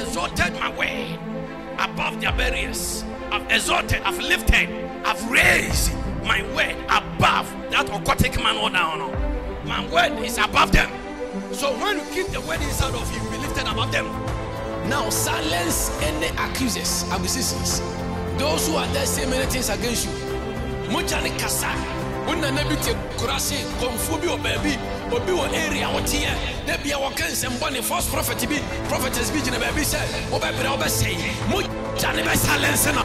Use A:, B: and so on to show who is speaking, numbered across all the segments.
A: exalted my word above their barriers. I've exalted, I've lifted, I've raised my word above that aquatic man or down. My word is above them. So when you keep the word inside of you, be lifted above them. Now silence any accusers, accusations. Those who are there saying many things against you. Mujani kasa. Una nebite kurasi konfubi o baby. Obi o area o tie. Nebi a wakan semboni false prophet bi. Prophetess bi jine baby say. O baby o be say. Mujani be silence na.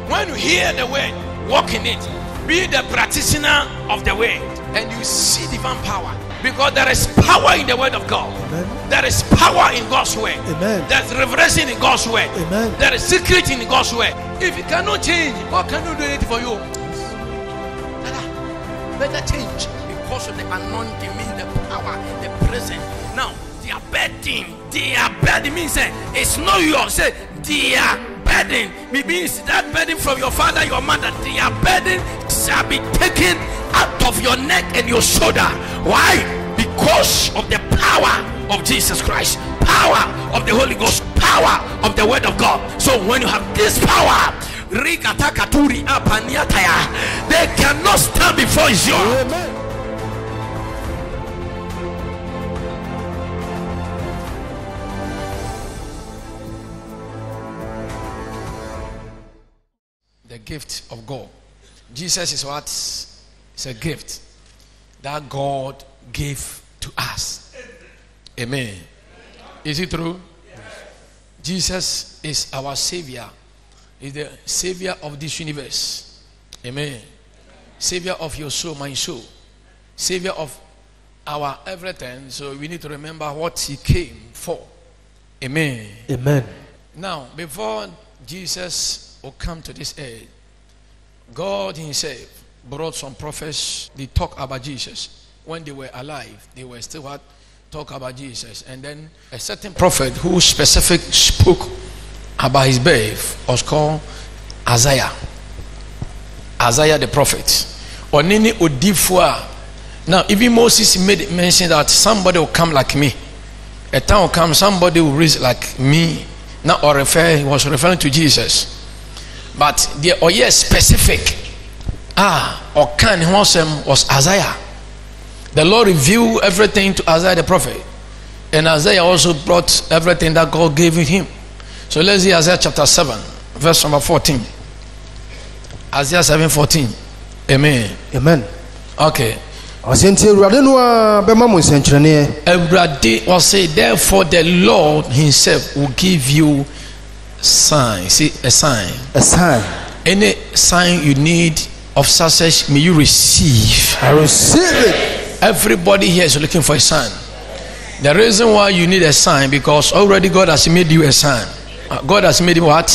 A: When you hear the word, walk in it. Be the practitioner of the word, and you see divine power. Because there is power in the word of God. Amen. There is power in God's word. Amen. There's revelation in God's word. Amen. There is secret in God's word. If it cannot change, what can you do it for you? Better change because of the anointing, means the power, the presence. Now, their burden means it's not yours. Say their burden means that burden from your father, your mother. Their burden shall be taken out of your neck and your shoulder. Why? Because of the power of Jesus Christ, power of the Holy Ghost, power of the word of God. So when you have this power, they cannot stand before you. Amen. The gift of God. Jesus is what? It's a gift that God gave to us. Amen. Is it true? Yes. Jesus is our Savior. He's the Savior of this universe. Amen. Savior of your soul, my soul. Savior of our everything. So we need to remember what He came for. Amen. Amen. Now, before Jesus will come to this earth, God Himself brought some prophets. They talk about Jesus. When they were alive, they were still what? Talk about Jesus. And then a certain prophet who specific spoke about His birth was called Isaiah. Isaiah the prophet. Onini Odifua. Now, even Moses made mention that somebody will come like me. A time will come, somebody will raise like me. Now, he was referring to Jesus. But the Oye specific. Or can was Isaiah. The Lord revealed everything to Isaiah the prophet. And Isaiah also brought everything that God gave him. So let's see Isaiah chapter 7, verse number 14. Isaiah 7:14. Amen. Amen. Okay. Everybody will say, therefore the Lord Himself will give you sign. See, a sign. A sign. Any sign you need of success, may you receive. I receive it. Everybody here is looking for a sign. The reason why you need a sign, because already God has made you a sign. God has made you what?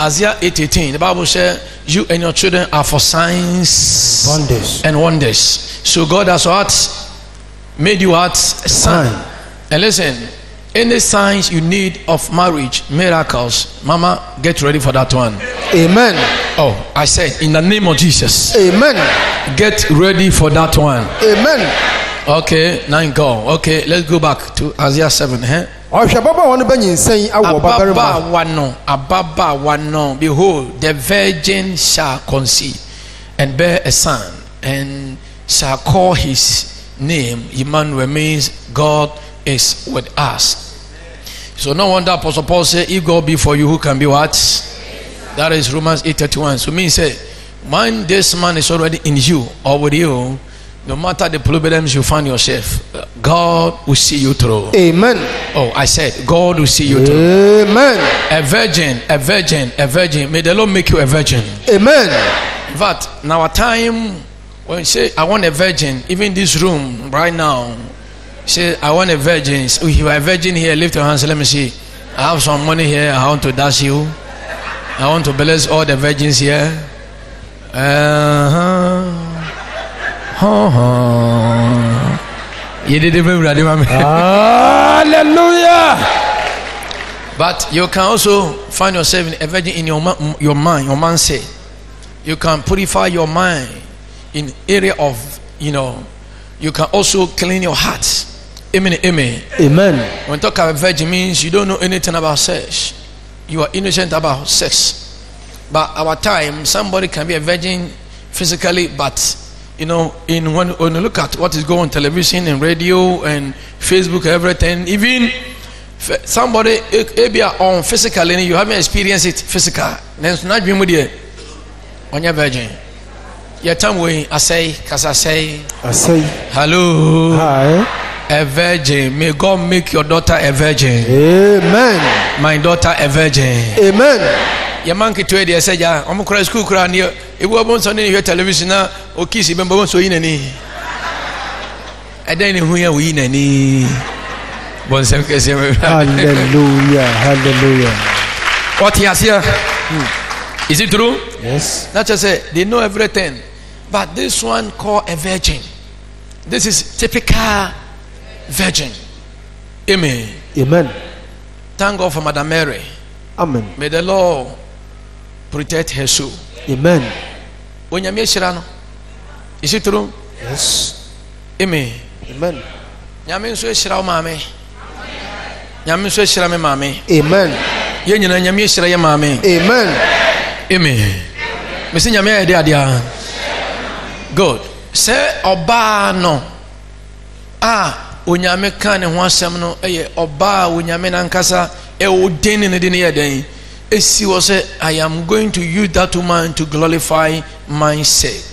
A: Isaiah 8:18. The Bible says, you and your children are for signs and wonders. So God has what? Made you what? A sign. And listen, any signs you need of marriage, miracles, mama, get ready for that one. Amen. Oh, I said in the name of Jesus. Amen. Get ready for that one. Amen. Okay, now go. Okay, let's go back to Isaiah 7. Behold, the virgin shall conceive and bear a son, and shall call his name Emmanuel, means God is with us. So no wonder Apostle Paul said, if God be for you, who can be what? That is Romans 8:31. So means say, when this man is already in you or with you, no matter the problems you find yourself, God will see you through. Amen. Oh, I said God will see you through. Amen. A virgin. May the Lord make you a virgin. Amen. In fact, in our time, when you say I want a virgin, even this room right now, say I want a virgin. If you are a virgin here, lift your hands. Let me see. I have some money here. I want to dash you. I want to bless all the virgins here. Hallelujah. But you can also find yourself a virgin in your mind. Your mind say you can purify your mind in area of, you can also clean your heart Amen. Amen.
B: Amen.
A: When talk about virgin means you don't know anything about sex. You are innocent about sex. But our time, somebody can be a virgin physically, but you know, when you look at what is going on television and radio and Facebook, everything, even somebody be on physically, you haven't experienced it physical. Then not be with on your virgin. Your time we I say, hello.
B: Hi.
A: A virgin. May God make your daughter a virgin.
B: Amen.
A: My daughter a virgin.
B: Amen.
A: Your monkey to the say, I'm crying school crown here. If we want on your television now, or kiss him, but so in any. I don't know who we in any.
B: Hallelujah. Hallelujah.
A: What he has here? Is it true?
B: Yes.
A: Not just say they know everything, but this one called a virgin. This is typical virgin. Amen.
B: Amen.
A: Thank God for Madam Mary.
B: Amen.
A: May the Lord protect her soul.
B: Amen.
A: When you shirano, is it true?
B: Yes.
A: Amen.
B: Amen.
A: Yamin so shirao mame. Yamin so shirame mame.
B: Amen.
A: Yenina nyami shiraye mame.
B: Amen.
A: Amen. Mesi nyame ade ade. Good. Say oba no. Onyame kan ne ho asem no eye oba onyame nankasa e odin ne de ne yeden. Esi wo say I am going to use that woman to glorify myself.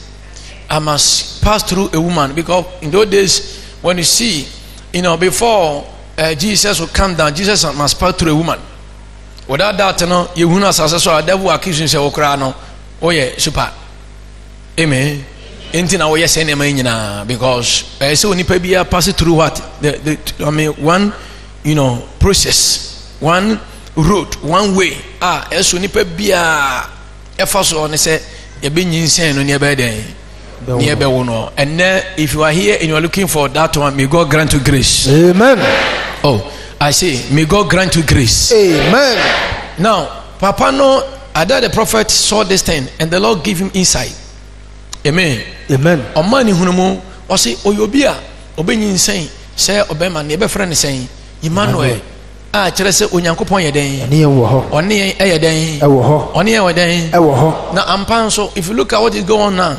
A: I must pass through a woman, because in those days when you see, you know, before Jesus will come down, Jesus must pass through a woman. Without that, you know, you will not success. So the devil accuse you say, "Oh, crano, oh yeah, super." Amen. Anything I say, because so when you pass through what one, you know, process, one road, one way. So when you be a first one, say you be insane on your bed. And then if you are here and you are looking for that one, may God grant you grace.
B: Amen.
A: Oh, I say, may God grant you grace.
B: Amen.
A: Now, Papa no, Ada the prophet saw this thing, and the Lord gave him insight. Amen.
B: Amen.
A: Omani hunumu, wasi oyobia, obenyi insane, say obema nebe friend saying, Emmanuel. Kyerɛ sɛ onyankopɔn yɛ den ɔne ɛyɛ den ɔne ɛwɔ den na ampa nso. If you look at what is going on now,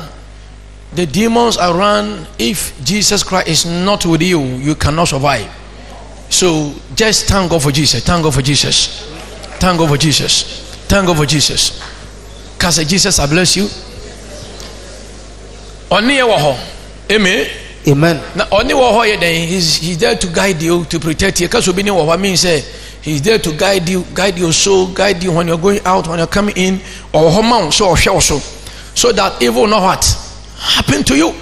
A: the demons around, if Jesus Christ is not with you, you cannot survive. So just thank God for Jesus. Thank God for Jesus. Thank God for Jesus. Thank God for Jesus. Can say, Jesus, I bless you. Amen.
B: Amen.
A: Now, he's there to guide you, to protect you. Because what means he's there to guide you, guide your soul, guide you when you're going out, when you're coming in, or so that evil not what happen to you.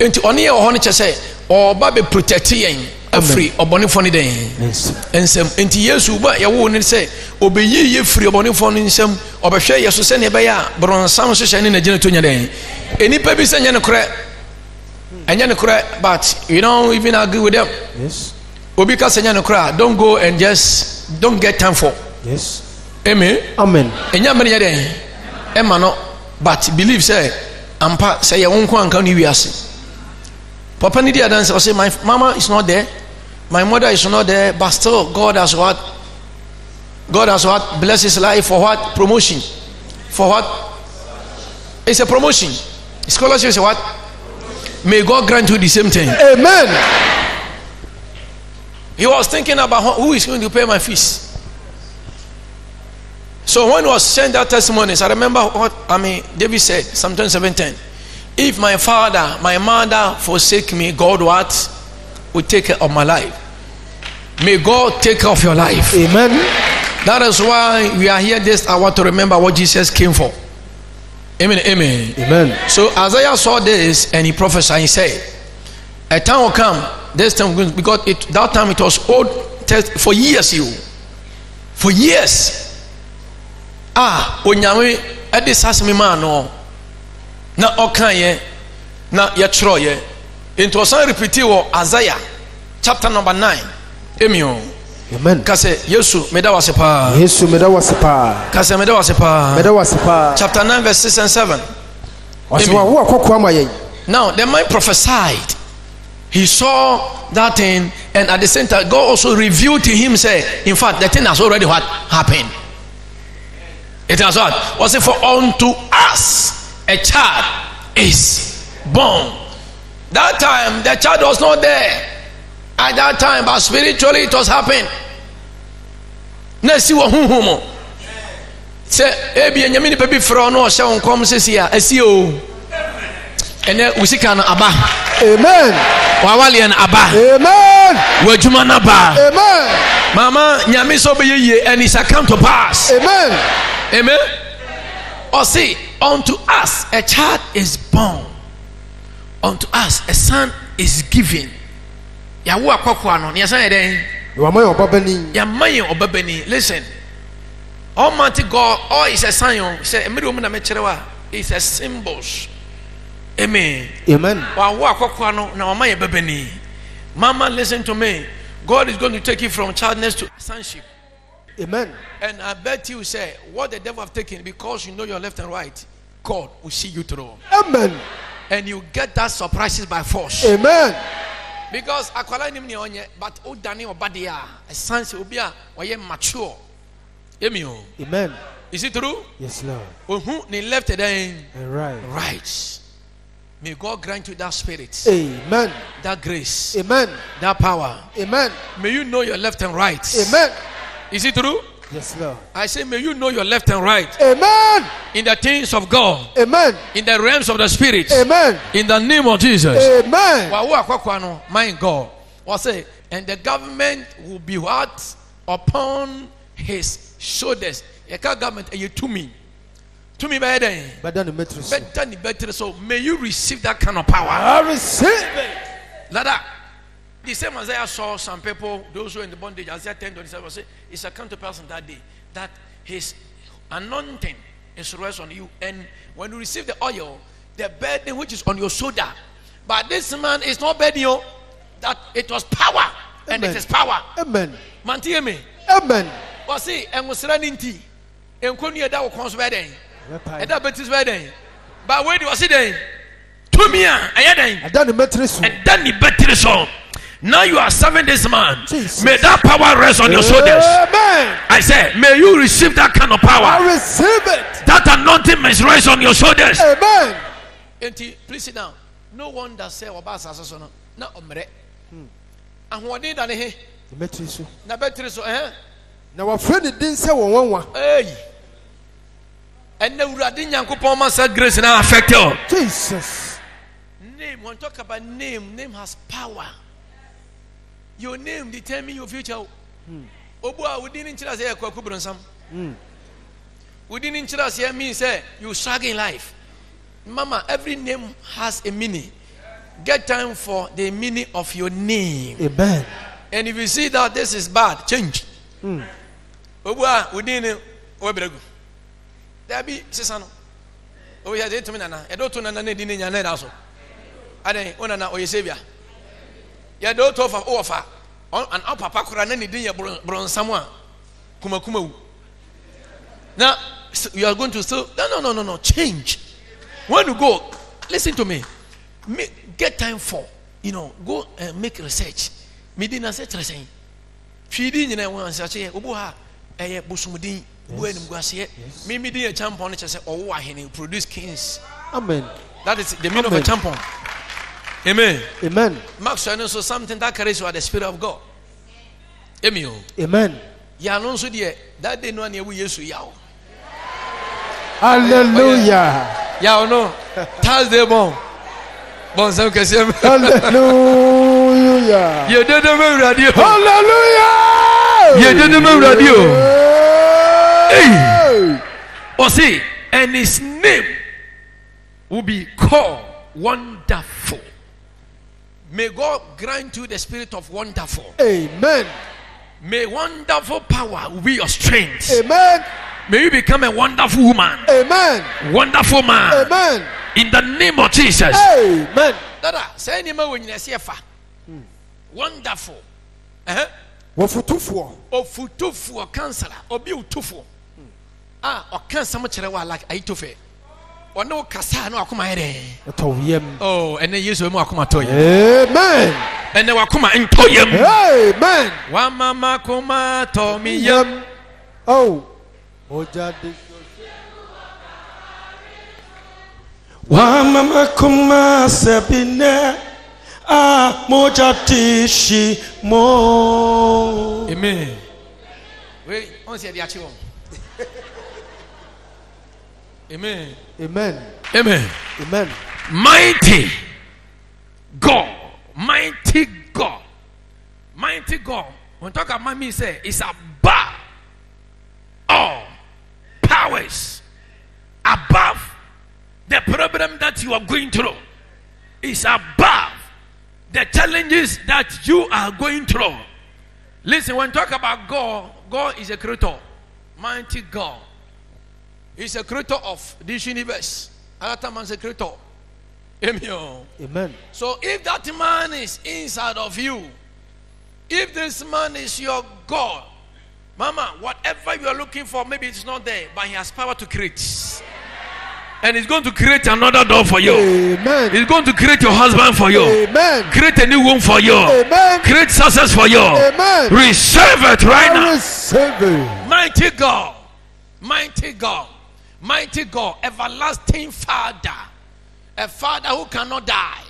A: Into only or honey say, or baby protecting a free or bonny funny day. And some into years who but you won't say, obey ye free or bonny funny some or share your send a baya, but on some session in a genitunia day. Any baby send you a crack. And you cry, but you don't even agree with them.
B: Yes.
A: Because you cry, don't go and just don't get time for.
B: Yes.
A: Amen.
B: Amen.
A: And you money Emma no, but believe say, Ampa say your own one can you ask. Papa need to dance. I say my mama is not there, my mother is not there, but still God has what? God has what? Bless his life for what? Promotion. For what? It's a promotion. Scholarship is what? May God grant you the same thing.
B: Amen.
A: He was thinking about who is going to pay my fees. So when he was saying that testimonies, I remember what David said, Psalm 27:10. If my father, my mother forsake me, God what? Will take care of my life. May God take care of your life.
B: Amen.
A: That is why we are here this hour to remember what Jesus came for. Amen. Amen.
B: Amen.
A: So Isaiah saw this and he prophesied. He said, a time will come, this time because that time it was old for years. For years. Onyame edis has me man no. Na okanye na yetroye. It was repeated in Isaiah chapter number 9.
B: Amen.
A: Kase Yesu meda wasepa.
B: Yesu meda wasepa.
A: Kase meda wasepa.
B: Meda wasepa.
A: Chapter 9 verse 6 and 7. Now the man prophesied. He saw that thing And at the same time, God also revealed to him, say, in fact, the thing has already what happened. It has what? Was it for unto us a child is born. That time the child was not there. At that time, but spiritually it was happening. Nesi wo huhumo. Say, ebi enyami ni pebi fro no ohye onkom sesi a asi o. Ene usika no aba.
B: Amen.
A: Wawale en aba.
B: Amen.
A: Wajuma na ba.
B: Amen.
A: Mama nyame so be ye and it shall come to pass.
B: Amen.
A: Amen. Or see, unto us a child is born. Unto us a son is given. Yawo akokwa no, ne san eden.
B: Wamaye obabani.
A: Yamaye obabani. Listen. Almighty God, all is a sign. Say, "Emiri omu na me kire wa." It's a symbols. Amen.
B: Amen.
A: Wawo akokwa no na wamaye obabani. Mama, listen to me. God is going to take you from childness to sonship.
B: Amen.
A: And I bet you say, what the devil have taken, because you know your left and right, God will see you through.
B: Amen.
A: And you get that surprises by force.
B: Amen.
A: Because akwala nim ni onye, but o dani obadia, a sense obia oye mature.
B: Amen.
A: Is it true?
B: Yes, Lord.
A: Who ni left then
B: And right.
A: right. May God grant you that spirit,
B: Amen.
A: that grace,
B: Amen.
A: that power.
B: Amen.
A: May you know your left and right.
B: Amen.
A: Is it true?
B: Yes, Lord.
A: I say, may you know your left and right
B: Amen.
A: in the things of God,
B: Amen.
A: in the realms of the spirit.
B: Amen.
A: In the name of Jesus.
B: Amen.
A: My God. What say? And the government will be what? Upon his shoulders. You can't government and you to me. To me better. Better. So may you receive that kind of power.
B: I receive it.
A: Like that. The same as I saw some people, those who are in the bondage, Isaiah 10:27 say, it's a come to pass on that day that his anointing is rest on you. And when you receive the oil, the burden which is on your shoulder. But this man is not burden you, that it was power. And
B: Amen.
A: it is power.
B: Amen.
A: Man, hear me.
B: Amen.
A: But see, and was running tea. And couldn't hear that was burden. And that bet is burden. But where do you see them? To me, I
B: done the mattress.
A: And then the better so. Now you are serving this man.
B: Jesus.
A: May that power rest on your shoulders.
B: Amen.
A: I say, may you receive that kind of power.
B: I receive it.
A: That anointing must rest on your shoulders.
B: Amen.
A: Please sit down. No one that say Obasa Sasono. Na omre. And what did I hear?
B: The mattress.
A: Na better so
B: Now our friend didn't say one.
A: Hey. And the Radin Yankupoma said grace now affect you.
B: Jesus.
A: Name, when talk about name has power. Your name determine your future. Obua, we didn't tell us here, Kwakubron. We didn't tell us here, mean say you struggle in life. Mama, every name has a meaning. Get time for the meaning of your name.
B: Amen.
A: And if you see that this is bad, change. Obua, we didn't. There be Sisano. Oh, yeah, they to me, Nana. I don't know Nana didn't know also. I don't know, or your savior. Ya do to fa ofa an papa kura na ne din ya bronsamwa kumakumawu. Now you are going to say no change. When you go, listen to me. Get time for go and make research. Medina say tresen. Twidi nyina won ansache obu ha eye bosumudin bu anim guase. Me din ya champion che say owo ahene produce kings.
B: Amen.
A: That is the meaning of a champion. Amen.
B: Amen.
A: Mark so something that carries you are the Spirit of God. Amen.
B: Amen.
A: Ya no so de that day no na we Yesu yawo.
B: Hallelujah.
A: Ya no. Thursday bon. Bon sam kese.
B: Hallelujah.
A: You did the radio.
B: Hallelujah.
A: You did the radio. Hey. Oh see, and his name will be called Wonderful. May God grant you the spirit of wonderful.
B: Amen.
A: May wonderful power be your strength.
B: Amen.
A: May you become a wonderful woman.
B: Amen.
A: Wonderful man.
B: Amen.
A: In the name of Jesus.
B: Amen.
A: Dada, say any man when you see a wonderful.
B: Wofutufo.
A: Ofutufo counselor. Obi utufo. Or cancer much like I tufe. Or no kasa no akuma here.
B: Oh,
A: and then use more akuma toy.
B: Amen.
A: And they were kuma intoyem.
B: Amen.
A: Wa mama kuma tomi yam.
B: Oh.
C: Wa mama kuma sebine a moja tishi mo.
A: Amen. Wait, on say the achieve. Amen.
B: Amen.
A: Amen.
B: Amen.
A: Mighty God. Mighty God. Mighty God. When talk about me say it's above all powers, above the problem that you are going through. It's above the challenges that you are going through. Listen, when talk about God, God is a creator. Mighty God. He's a creator of this universe. Another man's a creator. Amen.
B: Amen.
A: So if that man is inside of you, if this man is your God, Mama, whatever you are looking for, maybe it's not there, but he has power to create. And he's going to create another door for you.
B: Amen.
A: He's going to create your husband for you.
B: Amen.
A: Create a new womb for you.
B: Amen.
A: Create success for you.
B: Amen.
A: Receive it right now.
B: Receive it.
A: Mighty God. Mighty God. Mighty God. Everlasting Father. A Father who cannot die.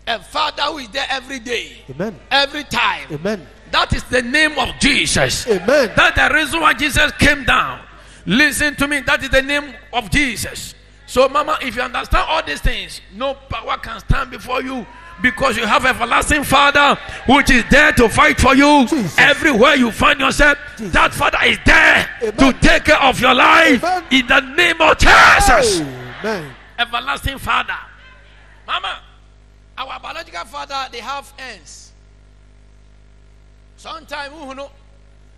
A: A Father who is there every day.
B: Amen.
A: Every time.
B: Amen.
A: That is the name of Jesus.
B: Amen.
A: That's the reason why Jesus came down. Listen to me. That is the name of Jesus. So, Mama, if you understand all these things, no power can stand before you, because you have everlasting Father which is there to fight for you.
B: Jesus.
A: Everywhere you find yourself,
B: Jesus.
A: that Father is there.
B: Amen.
A: To take care of your life.
B: Amen.
A: In the name of Jesus.
B: Amen.
A: Everlasting Father. Mama, our biological father, they have ends. Sometimes, who know,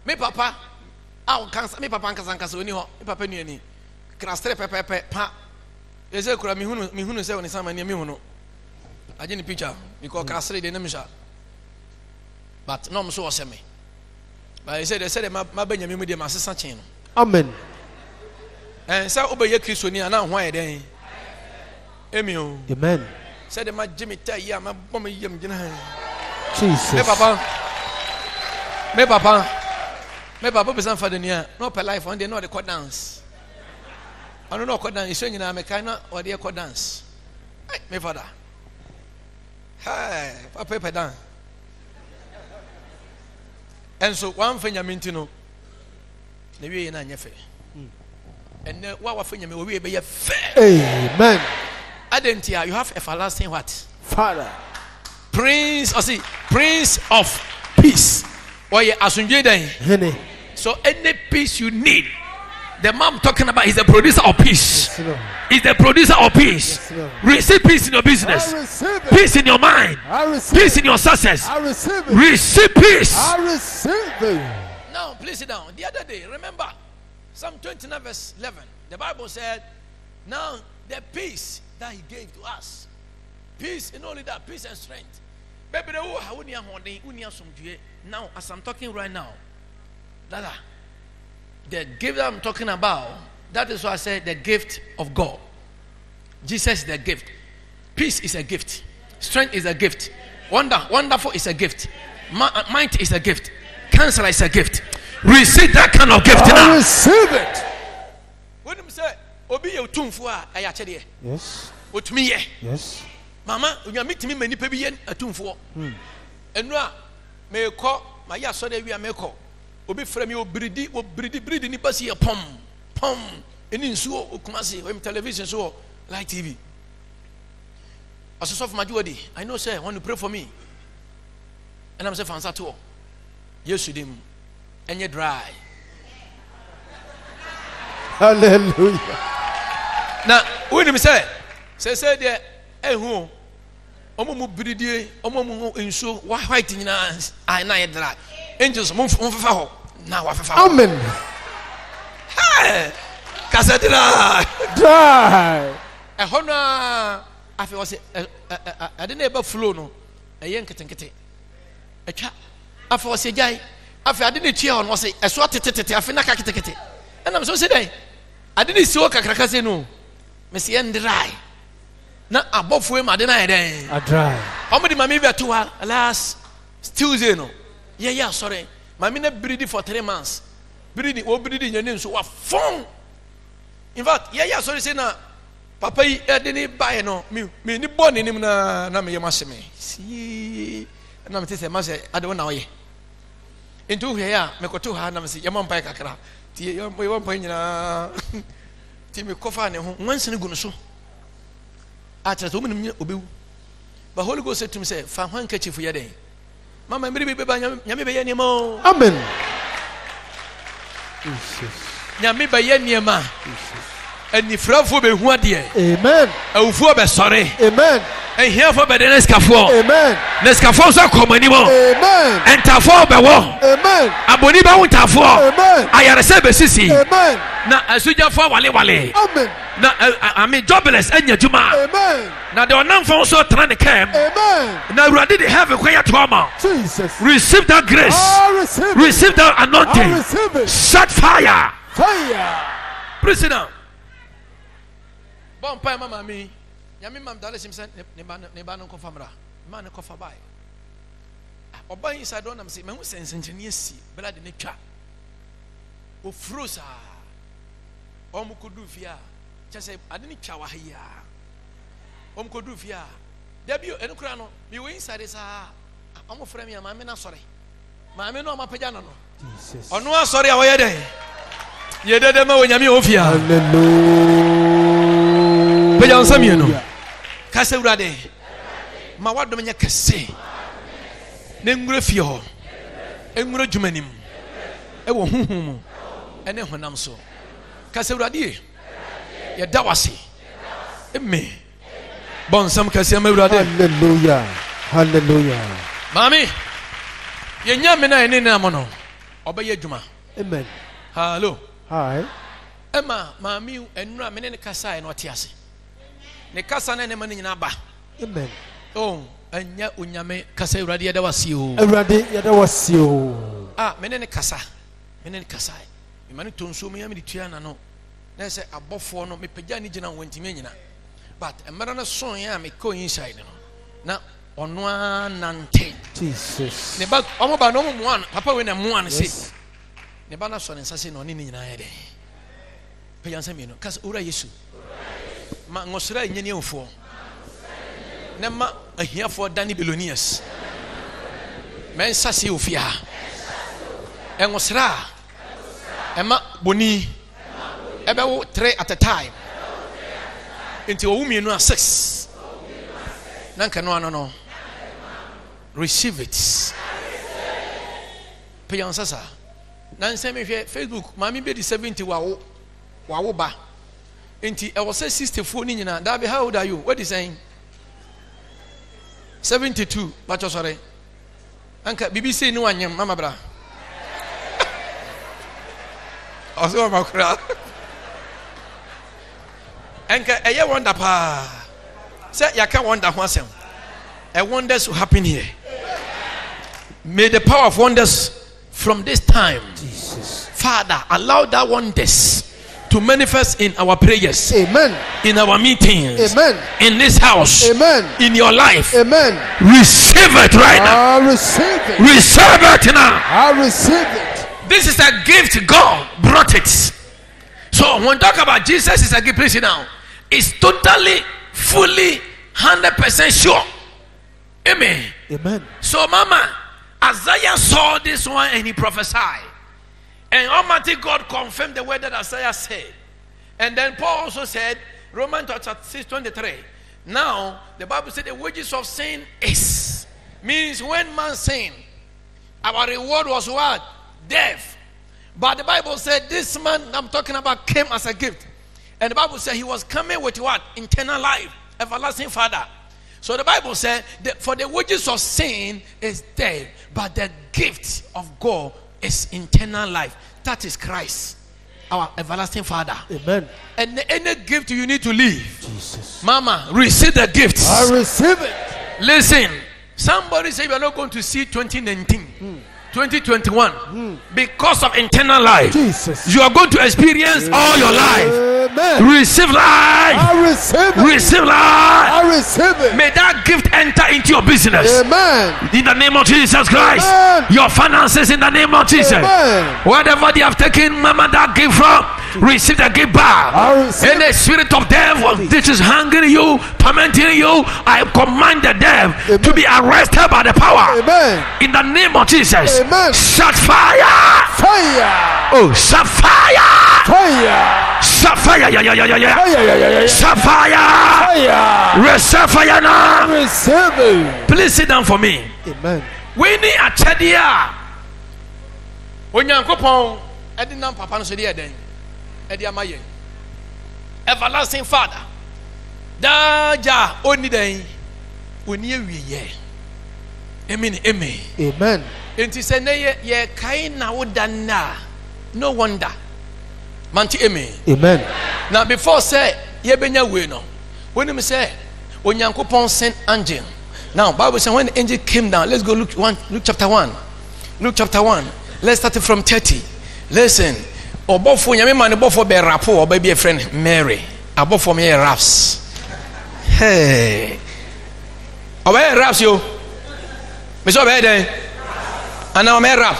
A: me papa, our cancer, me papa cancer, me papa ni any, crastre pepe pa. Is it kura mihunu say when someone near mihuno? I didn't picture because crastre de nemisha. But no so was me. But he said my Benjamin with my sister chain.
B: Amen.
A: And so obey your Christian and now why then? Emio.
B: Amen.
A: Said my Jimmy Tay, yeah, my bomb yam.
B: Jesus.
A: Me papa, be some for the near, no per life, one day no the court dance. I don't know court dance, you're saying I'm a kind or the court dance. Me father. Hi, papa dance. And so one thing I mean to know, the way in your face. And what thing you will be a fair.
B: Amen.
A: Identity, you have everlasting what?
B: Father.
A: Prince of peace. Or you asunje then.
B: Henny.
A: So any peace you need, the mom talking about is the producer of peace.
B: Yes,
A: Is the producer of peace.
B: Yes,
A: receive peace in your business.
B: I receive it.
A: Peace in your mind.
B: I receive
A: Peace
B: it.
A: in your success.
B: I receive it.
A: Receive peace.
B: I receive it.
A: Now, please sit down. The other day, remember, Psalm 29 verse 11. The Bible said, now the peace that he gave to us. Peace, and only that, peace and strength. Baby, now, as I'm talking right now, Dada, the gift that I'm talking about, that is why I said the gift of God. Jesus is the gift. Peace is a gift. Strength is a gift. Wonderful is a gift. Might is a gift. Cancer is a gift. Receive that kind of gift now.
B: I receive it.
A: When you say, Obi you tumfua ayachede.
B: Yes.
A: Otumi ye.
B: Yes.
A: Mama, you meet me many people yen atumfo. Enua me ko ma ya so de wi ameko. Obi frɛ me obridi ni basi ya pom eni nsuo okumase we television so live TV. Asoso of Majuadi, I know say want to pray for me. And I'm say fansa to. Yesu dim enye dry.
B: Hallelujah.
A: Now, when him say there ehu omo mu bridie omo mu nsuo white nyina I na dry. Angels move ho na wa fefa.
B: Amen.
A: Hey! Kasadira.
B: Die.
A: Ehɔ na afi wɔ se ade na eba flow no ɛyɛ nketenkete. Atwa afi wɔ se gyae afi ade na tua hɔ no wɔ se ɛso tetetete afi na ka ketekete. Ɛnam so se dai ade na si wɔ kakraka se no me se ndrai na abɔfo em ade na yɛ dɛn.
B: I dry.
A: Ɔmo de mame bi ato ha last Tuesday no. Yeah, sorry. My mina breeding for 3 months. Breeding, breeding your name so what phone. In fact, yeah, sorry, say na papa didn't buy no me ni born in him na me yamashime. See, and I'm saying, Master, I don't know. Into here, me go to her and I'm saying, Yamam Pai Kakra. You won't point na Timmy Kofa and once in a good show. I tell woman obu. But Holy Ghost said to me, say, "Found one catch for your day." Mama, maybe Yami anymore.
B: Amen.
A: Yami by Yenima. And if Rafu be one dear.
B: Amen.
A: Oh, for be sorry.
B: Amen.
A: And here for be the Nescafo.
B: Amen.
A: Nescafo so come anymore.
B: Amen.
A: And Tafo be one.
B: Amen.
A: Aboniba won't Tafo.
B: Amen.
A: I receive a sissy.
B: Amen.
A: Now, as you just for Wale.
B: Amen.
A: Now, I mean, jobless and your Juma.
B: Amen.
A: Now, there are none for so trying to come.
B: Amen.
A: Now, you already have a quiet trauma.
B: Jesus.
A: Receive that grace.
B: I receive it.
A: Receive that
B: I
A: anointing.
B: receive it.
A: Set fire.
B: Fire.
A: Prisoner. Bon pay mama mi. Yami mam dale simsen ne ba no famra. Man ko fa bai. Oba inside don am say me hu sensenchene asi bela de ne twa. O frusa. O mu kodu fia. Che say ade ne twa wa hia. O mu kodu fia. Da bi enu kura no me we inside sa. Omo frɛ me ma me na sɔre. Ma me no ma pagya no no.
B: Jesus.
A: Ɔno asɔre a wɔyɛ den. Ye dede ma wonyame ofia.
B: Hallelujah.
A: Pagya nsamiye no. Ka sɛ urade. Ma wadom nya kɛse. Ne ngure fie hɔ. Engure dwumanim. Ɛwɔ honhom mu. Ɛne honam so. Ka sɛ urade ye. Ye da wase. Amen. Bon sam kɛse ma urade.
B: Hallelujah. Hallelujah.
A: Mami. Ye nya me na ene na mo no. Obɛyɛ dwuma.
B: Amen.
A: Hello.
B: Hi.
A: Emma, mami enura me ne kasa e no te ase. Ne kasa na ne ma nyina ba.
B: Amen.
A: Oh, anya onyame kasa urade yeda wase o.
B: Urade yeda wase o.
A: Ah, me ne kasa. Me ne kasa. Me mane tonso me yame tua na no. Na se abofo no me pagya ni gina wantimi nyina. But emara na son ya me ko inside no. Na ono anante.
B: Jesus.
A: Ne ba omo ba no mo an. Papa we na mo an se. Ne ba na so ne nsase no ne nyina ye de. Payansa mi no. Kasa ura Yesu. Ma ngosra nyeni ofo. Ne ma ahiafo dani belonius. Men sase ofia. Engosra. Ema boni. Ebe wo 3 at a time. Until wo mienu a 6. Nanka no. Receive it. Payansa sa. Nanse me hwe Facebook mami be di 70 wa wo ba. Enti e was 64 ni nyina. That be how old are you? What is saying? 72. Bacho sorry. Anka BBC ni wanyam mama bra. Oso makura. Anka eye wonder pa. Say yaka wonder ho asem. A wonders will happen here. May the power of wonders from this time,
B: Jesus.
A: Father, allow that wonders to manifest in our prayers.
B: Amen.
A: In our meetings.
B: Amen.
A: In this house.
B: Amen.
A: In your life.
B: Amen.
A: Receive it right now.
B: I receive it.
A: Receive it now.
B: I receive it.
A: This is a gift God brought it. So when we talk about Jesus is a gift, please sit down. It's totally, fully, 100% sure. Amen.
B: Amen.
A: So Mama, Isaiah saw this one and he prophesied. And Almighty God confirmed the word that Isaiah said. And then Paul also said, Romans 6:23. Now, the Bible said the wages of sin is. Means when man sinned, our reward was what? Death. But the Bible said this man I'm talking about came as a gift. And the Bible said he was coming with what? Eternal life. Everlasting Father. So the Bible said that for the wages of sin is death. But the gift of God is eternal life. That is Christ, our everlasting Father.
B: Amen.
A: And any gift you need to leave,
B: Jesus.
A: Mama, receive the gifts.
B: I receive it.
A: Listen, somebody say you are not going to see 2019. 2021, because of internal life,
B: Jesus.
A: you are going to experience all your life.
B: Amen.
A: Receive life.
B: I receive it.
A: Receive life.
B: I receive it.
A: May that gift enter into your business.
B: Amen.
A: In the name of Jesus Christ.
B: Amen.
A: Your finances in the name of Jesus.
B: Amen.
A: Whatever they have taken, mama, that gift from, receive the gift back.
B: I receive
A: Any spirit of death which is hanging you, tormenting you, I command the devil to be arrested by the power.
B: Amen.
A: In the name of Jesus.
B: Amen.
A: Shut fire.
B: Fire.
A: Oh, shut fire.
B: Fire.
A: Shut fire. Yeah.
B: Fire.
A: Shut fire.
B: Fire.
A: Receive fire now.
B: Receive it.
A: Please sit down for me.
B: Amen.
A: We need a chedia. Onyankopon edinam papa no so de eden. Edi amaye. Everlasting Father. Daja oni den. Oni ewiye. Amen.
B: Amen.
A: Enti se ne ye kai na wodanna. No wonder. Manti amen.
B: Amen.
A: Now before say ye benya we no. When him say Onyankopon sent angel. Now Bible says when the angel came down, let's go Luke chapter 1. Luke chapter 1. Let's start it from 30. Listen. Obofo nyame man bofo be rapo or baby a friend Mary. Abofo me raps. Hey. Obe raps yo. Me so be den. Ana o me rap.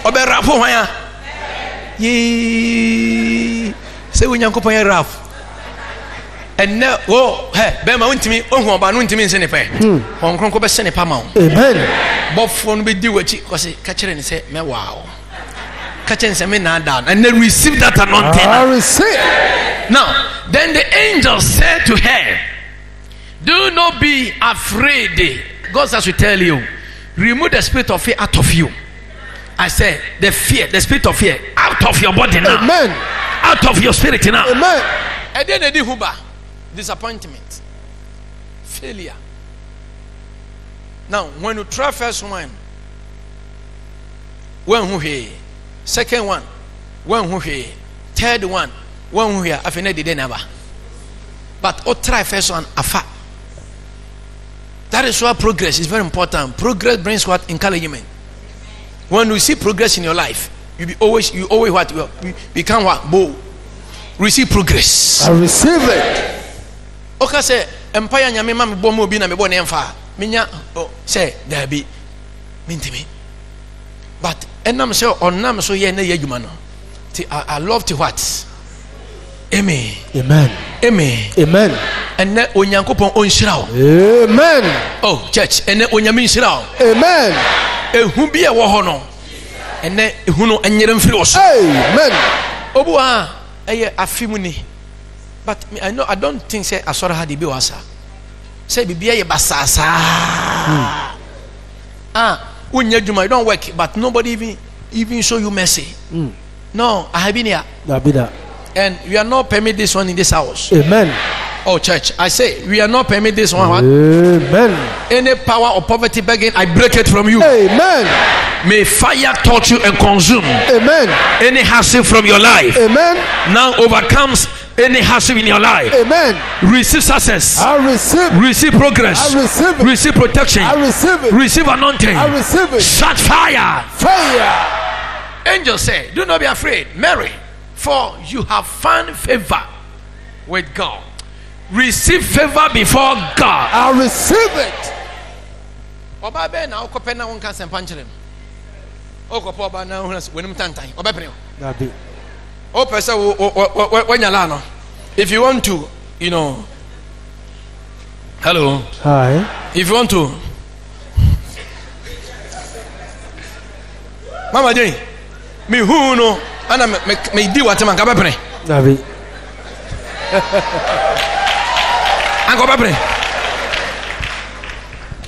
A: Obe rapo hwan ya. Ye. Say Onyankopon rap. And now, oh, hey, Bema went to me, oh, but went to me in Senepe. On Cronco Senepa Mount.
B: Amen.
A: Bob phone be do what because catcher and say, me wow. Catcher and say, me not down. And then receive that anointing.
B: I receive.
A: Now, then the angel said to her, do not be afraid. God says to tell you, remove the spirit of fear out of you. I say, the spirit of fear, out of your body now.
B: Amen.
A: Out of your spirit now.
B: Amen.
A: And then they huba. Disappointment, failure. Now, when you try first one, one who he, second one who he, third one who he, I find they never. But oh, try first one afa. That is why progress is very important. Progress brings what? Encouragement. When you see progress in your life, you always what? You become what? Bold. Receive progress.
B: I receive it.
A: Okay, say empire nyame ma me bɔ mo bi na me bɔ ne mfa menya say there be mintimi but enam say onam so ye na ye adwuma no I love to what amen
B: Amen.
A: And Onyankopon onhyira wo
B: Amen.
A: oh church ene onyame nhyira wo
B: Amen.
A: ehu bi e wo ho no ene ehu no enyere mfiri wo so
B: Amen.
A: obu a eye afimu ni. But I don't think say asora had be wasa. Say bibia ye basasa. Unya juma, you don't work, but nobody even show you mercy. No, I have been here. And we are not permit this one in this house.
B: Amen.
A: Oh church, I say we are not permit this one. What?
B: Amen.
A: Any power of poverty begging, I break it from you.
B: Amen.
A: May fire touch you and consume.
B: Amen.
A: Any hassle from your life.
B: Amen.
A: Now overcomes any hassle in your life.
B: Amen.
A: Receive success.
B: I receive.
A: Receive progress.
B: I receive it.
A: Receive protection.
B: I receive it.
A: Receive anointing.
B: I receive it.
A: Shut fire.
B: Fire.
A: Angel said, do not be afraid, Mary, for you have found favor with God. Receive favor before God.
B: I receive it.
A: Oba be na okope na wonka sempa nkyere no. Okope oba na hu wenim tantan. Oba pene.
B: Nabi.
A: O pese wanyala no. If you want to, you know. Hello.
B: Hi.
A: If you want to. Mama Jane. Me who no ana me di watema nka bepene.
B: Nabi.
A: Anko bepene.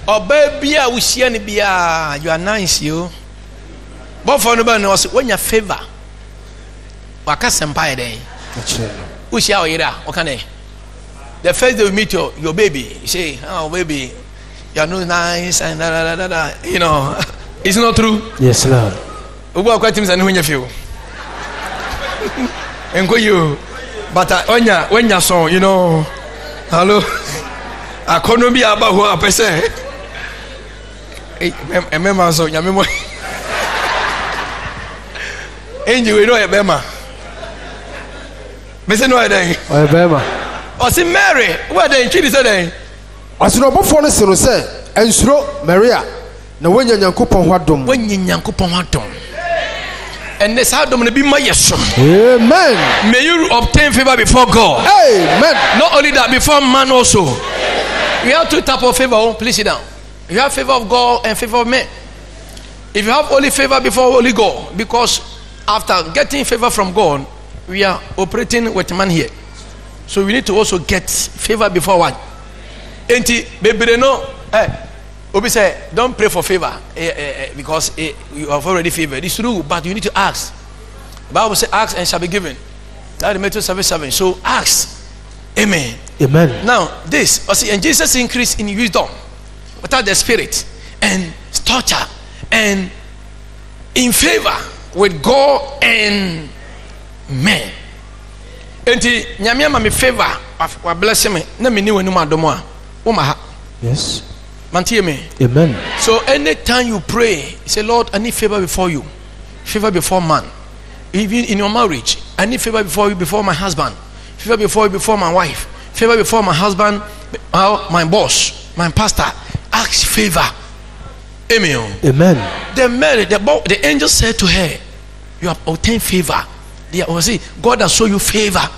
A: Oba bia wo hia ne bia you are nice you. But for no ban was when you favor. Waka senpai dey. Wo hia o yira o kan dey. The first day we meet your baby, you say, "Oh baby, you are no nice and da. You know, it's not true."
B: Yes, Lord.
A: Obu akwa tim say no nya feel. Enko you. But when you song, you know, hello. Akono bi aba ho apese. Remember so nyame mo. angel we know a bema. Me say no e den.
B: O bema.
A: O si Mary, where den chidi say den.
B: Asuro bofo no se no say ensuro Maria na wonya Nyankopɔn ho adom.
A: Wonya Nyankopɔn ho adom. And this how be my yes.
B: Amen.
A: May you obtain favor before God.
B: Amen.
A: Not only that, before man also. We have two types of favor. Oh, please sit down. You have favor of God and favor of men. If you have only favor before Holy God, because after getting favor from God, we are operating with man here. So we need to also get favor before one. Enti baby no. Obi say, don't pray for favor because you have already favored. It's true, but you need to ask. The Bible says, ask and shall be given. That's Matthew 7:7. So ask. Amen.
B: Amen.
A: Now, this, see, and Jesus increased in wisdom without the spirit and stature and in favor with God and men. And nyamia me favor of bless me. Na me ni wenu madomo a.
B: Yes.
A: Amen. So anytime you pray, say, Lord, I need favor before you, favor before man. Even in your marriage, I need favor before you, before my husband, favor before you, before my wife, favor before my husband, my boss, my pastor. Ask favor. Amen.
B: Amen.
A: The angel said to her, you have obtained favor. God has shown you favor.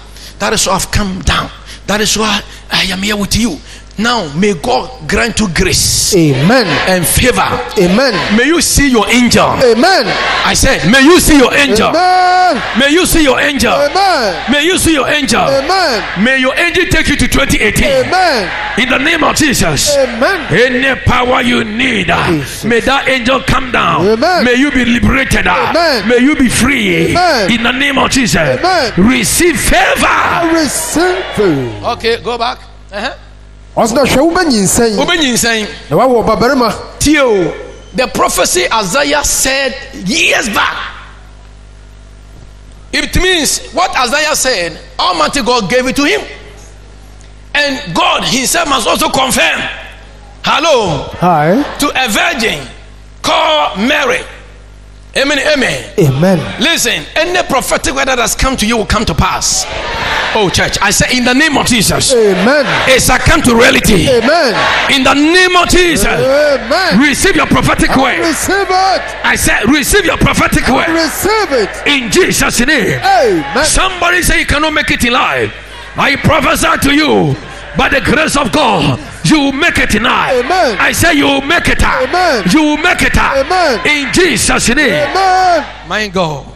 A: That is why I've come down. That is why I am here with you. Now may God grant you grace.
B: Amen.
A: And favor.
B: Amen.
A: May you see your angel.
B: Amen.
A: I said, may you see your angel.
B: Amen.
A: May you see your angel.
B: Amen.
A: May you see your angel.
B: Amen.
A: May your angel take you to 2018.
B: Amen.
A: In the name of Jesus.
B: Amen.
A: Any power you need, may that angel come down.
B: Amen.
A: May you be liberated.
B: Amen.
A: May you be free.
B: Amen.
A: In the name of Jesus.
B: Amen.
A: Receive favor.
B: I receive favor.
A: Okay, go back. The prophecy Isaiah said years back. It means what Isaiah said, Almighty God gave it to him. And God himself must also confirm. Hello.
B: Hi.
A: To a virgin called Mary. Amen. Amen.
B: Amen.
A: Listen, any prophetic word that has come to you will come to pass. Oh, church, I say in the name of Jesus.
B: Amen.
A: It shall come to reality.
B: Amen.
A: In the name of Jesus.
B: Amen.
A: Receive your prophetic word.
B: Receive it.
A: I said, receive your prophetic word.
B: Receive it.
A: In Jesus' name.
B: Amen.
A: Somebody say you cannot make it in life. I prophesy to you, by the grace of God, you will make it in life.
B: Amen.
A: I say you will make it out.
B: Amen.
A: You will make it out.
B: Amen.
A: In Jesus' name.
B: Amen.
A: My God.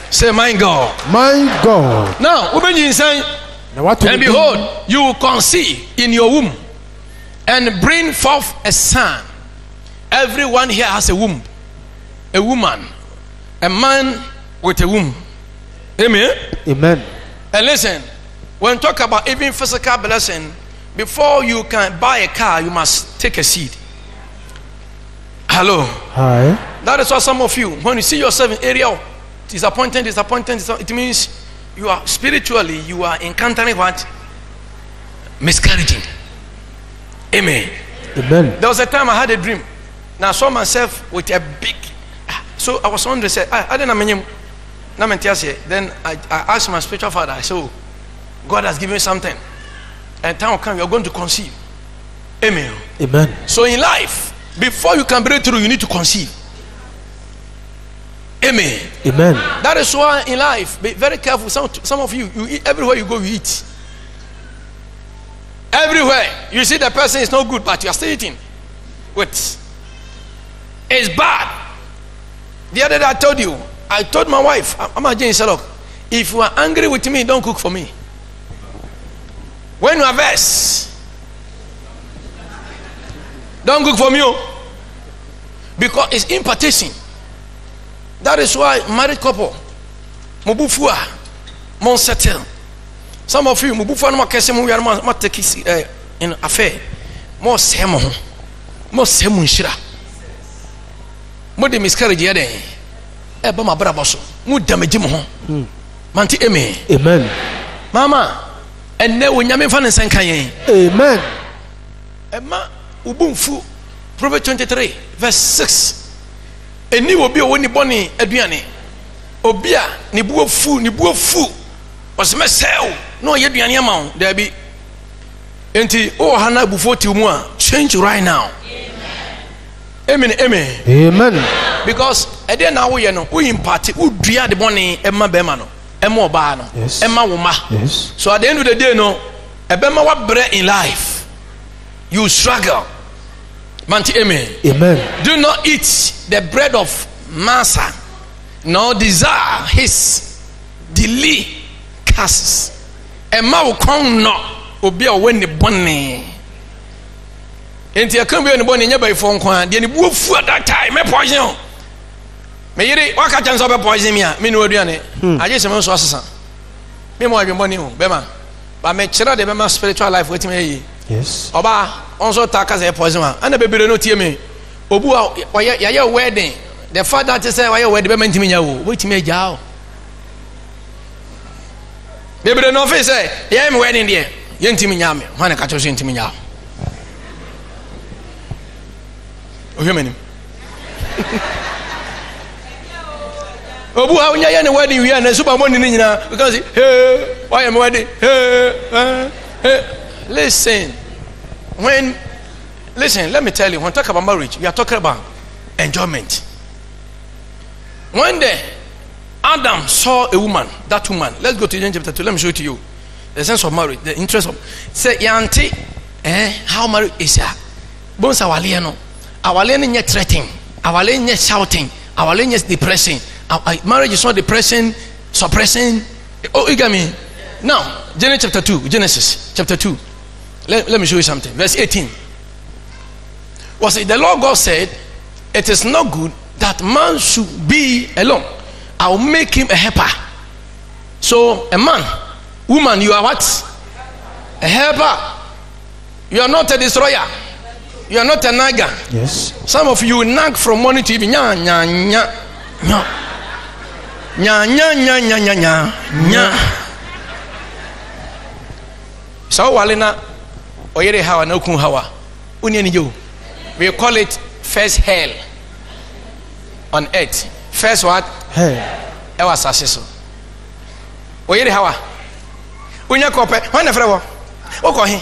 A: Say, my God.
B: My God.
A: Now, and behold, you will conceive in your womb and bring forth a son. Everyone here has a womb, a woman, a man with a womb. Amen.
B: Amen.
A: And listen, when talk about even physical blessing, before you can buy a car, you must take a seed. Hello.
B: Hi.
A: That is why some of you, when you see yourself in area of disappointed, it means you are spiritually, you are encountering what? Miscarriaging. Amen.
B: Amen.
A: There was a time I had a dream. Now I saw myself with a big. So I was wondering, said, I didn't know. Then I asked my spiritual father, I said, oh, God has given me something. And time will come, you are going to conceive. Amen.
B: Amen.
A: So in life, before you can break through, you need to conceive. Amen.
B: Amen.
A: That is why in life, be very careful. Some of you eat everywhere you go, you eat. Everywhere you see the person is no good, but you are still eating. Wait, it's bad. The other day I told my wife, I'm a Jane Sherlock, if you are angry with me, don't cook for me. When you are vexed, don't cook for me, because it's impartation. That is why married couple, mubufua, mon settle. Some of you, mubufua no makese mu yar ma take in affair. Mo semo, mo semo nshira. Mo de miscarriage ya den. E ba ma bra boso. Mo damage mo ho. Manti amen.
B: Amen.
A: Mama, enne wo nyame fa ne nsan yen.
B: Amen.
A: Emma ubumfu. Proverbs 23 verse 6. Eni will be a winning bonny aduane. obia ne buo fu oseme sell no ye duane ama wo there be enti o hana bufo ti mu a change right now. Amen. Because e dey na wo ye no we impart wo dua de bone emma bema no emma oba no emma wo ma. So at the end of the day no ebema wa bre in life you struggle. Manti amen. Do not eat the bread of Massa nor desire his delicacies. Emma wo kon no obi a we ne bone enti akam bi ne bone nya bai fo nkwan de ne bu ofu at that time me poison me yiri waka chan so be poison me a me no aduane aje se me so asesa me mo adwe bone ho be ma ba me kira de be ma spiritual life wetin me yi oba on so ta ka se poison a na bebere no tie me obu a ya wedding the father to say why wedding be ma ntimi nya wo wetin me ja o bebere no fe say ya me wedding de ye ntimi nya me ho na ka cho so ntimi nya o human obu ha unya ye ne wedding wi na super money ni nyina because hey why am wedding hey listen let me tell you, when we talk about marriage we are talking about enjoyment. One day Adam saw a woman, that woman, let's go to Genesis chapter 2, let me show it to you the sense of marriage, the interest of say yanti how marriage is ya bon sa wale no awale no nye threatening, awale nye shouting, awale nye depressing. Marriage is not depressing, suppressing. Oh, you got me now. Genesis chapter 2, let me show you something. Verse 18 was it the Lord God said it is not good that man should be alone, I will make him a helper. So a man, woman, you are what? A helper. You are not a destroyer. You are not a nagger.
B: Yes.
A: Some of you nag from morning to evening. Nya nya nya nya nya nya nya nya nya nya nya. So walena oyere hawa na okun hawa. Uni ni jo. We call it first hell on earth. First what?
B: Hell.
A: Ewa saseso. Oyere hawa. Unya kope. Wana frewo. Oko he.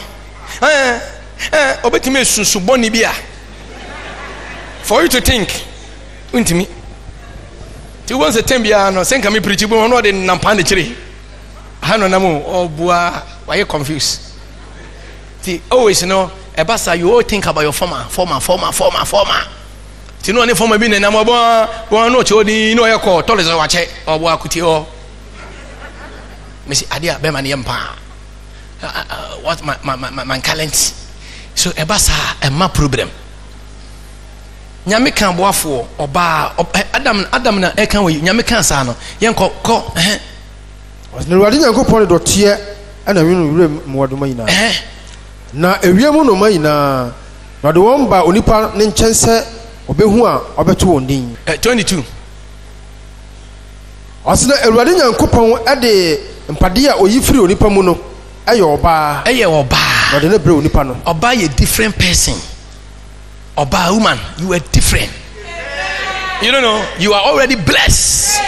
A: Obetime susu boni bia. For you to think. Untimi. Ti won se tembia no senka me preach bo no de nampa ne kire. Hano na mo obua why you confused. Ti always know ebasa you all think about your former. Ti no ne former bi ne na mo bo no che odi no ye ko tolizo wa che obua kuti o. Mesi adia be ma ne yempa. What my talent. So ebasa ma problem. Nyame kan boafo oba Adam na e kan we nyame kan sa no yen ko
B: na ruade Nyankopon do tie ana winu wure modoma yina na ewiem no ma yina na de won ba onipa ne nkyɛnse obehu a obeto won din
A: 22
B: asna ruade Nyankopon ade mpade a oyifiri onipa mu no eye oba na de ne bre onipa no
A: oba ye different person. Oba woman, you are different. You don't know, you are already blessed.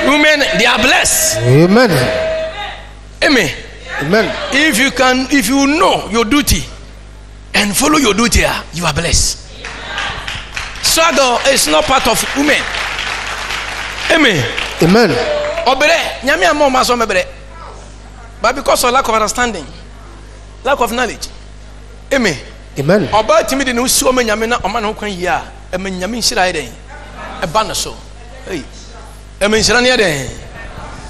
A: Women, they are blessed.
B: Amen.
A: Amen.
B: Amen.
A: If you know your duty and follow your duty, you are blessed. Struggle is not part of women. Amen.
B: Amen.
A: Obere, nyame amo maso mebere. But because of lack of understanding, lack of knowledge. Amen.
B: Amen.
A: Oba timi de no so ma nyame na oma no kwan yi a e ma nyame nhira ye den e ba no so hey e ma nhira ne ye den